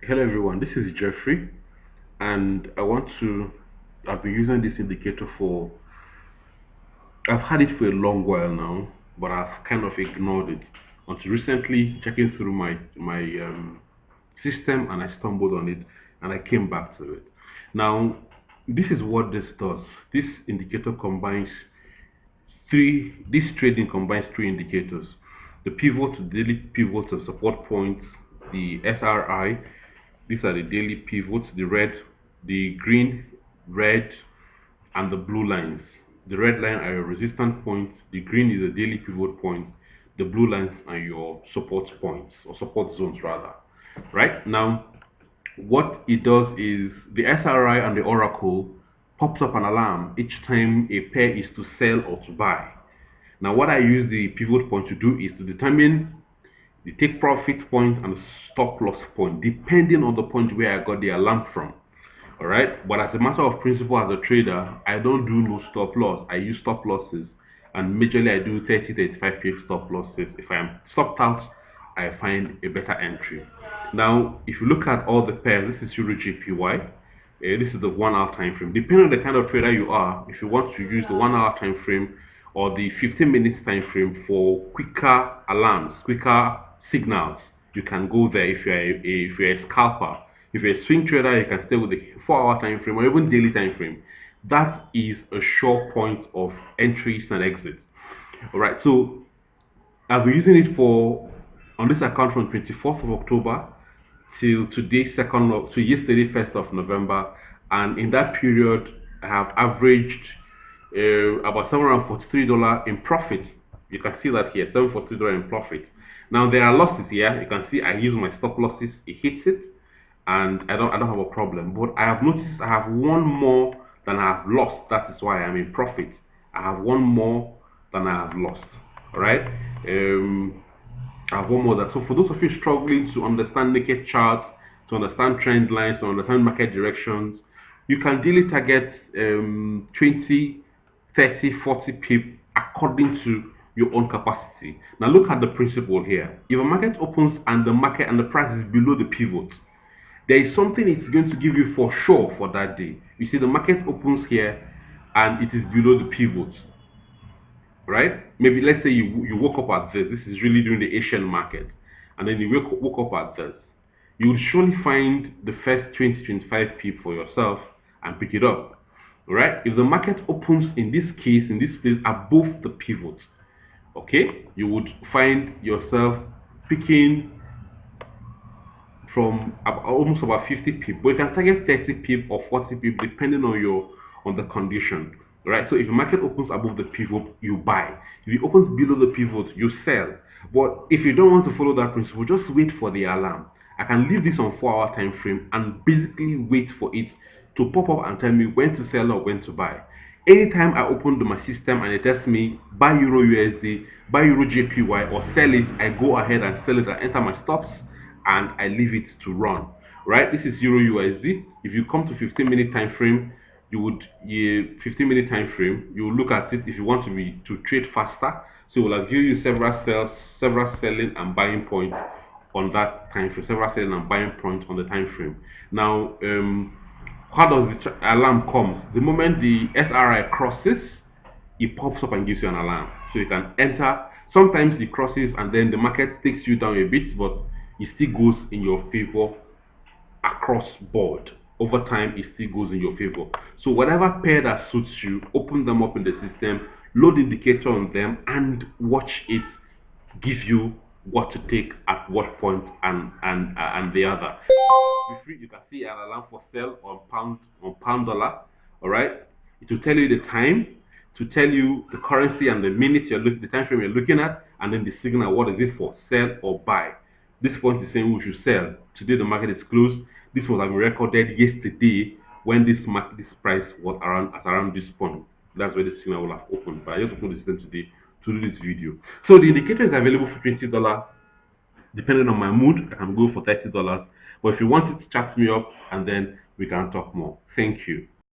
Hello everyone, this is Jeffrey, and I've been using this indicator I've had it for a long while now, but I've kind of ignored it until recently checking through my system, and I stumbled on it and I came back to it. Now, this is what this does. This indicator combines this trading combines three indicators: the pivot, the daily pivot and support points, the SRI. These are the daily pivots: the green, red, and the blue lines. The red line are your resistance points, the green is the daily pivot point, the blue lines are your support points, or support zones rather. Right now, what it does is the SRI and the Oracle pops up an alarm each time a pair is to sell or to buy. Now, what I use the pivot point to do is to determine the take profit point and the stop loss point, depending on the point where I got the alarm from. All right, but as a matter of principle, as a trader, I don't do no stop loss. I use stop losses, and majorly I do 30 35 pip stop losses. If I am stopped out, I find a better entry. Now, if you look at all the pairs, this is Euro JPY. This is the 1 hour time frame. Depending on the kind of trader you are, if you want to use the 1 hour time frame or the 15 minutes time frame for quicker alarms, quicker signals, you can go there. If you're a scalper, if you're a swing trader, you can stay with the 4 hour time frame or even daily time frame. That is a sure point of entries and exits. All right, so I've been using it for on this account from 24th of October till today, to yesterday, 1st of November, and in that period, I have averaged about $743 in profit. You can see that here, $743 in profit. Now there are losses here. You can see I use my stop losses. It hits it, and I don't have a problem. But I have noticed I have won more than I have lost. That is why I'm in profit. I have won more than I have lost. All right. I have one more that. So for those of you struggling to understand naked charts, to understand trend lines, to understand market directions, you can daily target 20, 30, 40 pip according to your own capacity. Now look at the principle here. If a market opens and the market and the price is below the pivot, there is something it's going to give you for sure for that day. You see the market opens here and it is below the pivot, right? Maybe let's say you woke up at this. This is really during the Asian market, and then you woke up at this. You will surely find the first 20 25 pip for yourself and pick it up, right? If the market opens in this case, in this place, above the pivot, okay, you would find yourself picking from almost about 50 pip, but you can target 30 pip or 40 pip depending on the condition. Right? So if the market opens above the pivot, you buy. If it opens below the pivot, you sell. But if you don't want to follow that principle, just wait for the alarm. I can leave this on 4 hour time frame and basically wait for it to pop up and tell me when to sell or when to buy. Anytime I open my system and it tells me buy Euro USD, buy Euro JPY, or sell it, I go ahead and sell it and enter my stops, and I leave it to run. Right? This is Euro USD. If you come to 15-minute time frame, 15-minute time frame, you will look at it if you want to trade faster. So it will have given you several sales, several selling and buying points on that time frame, several selling and buying points on the time frame. Now, how does the alarm come? The moment the SRI crosses, it pops up and gives you an alarm, so you can enter. Sometimes it crosses and then the market takes you down a bit, but it still goes in your favor across board. Over time, it still goes in your favor. So whatever pair that suits you, open them up in the system, load the indicator on them, and watch it give you what to take at what point, and the other. You can see an alarm for sell on pound dollar. All right, it will tell you the time, to tell you the currency and the minute the time frame you're looking at, and then the signal. What is it for? Sell or buy? This point is saying we should sell. Today the market is closed. This was recorded yesterday when this price was around this point. That's where the signal will have opened. But I just opened the system today to do this video. So the indicator is available for $20. Depending on my mood, I can go for $30. But if you want it, chat me up and then we can talk more. Thank you.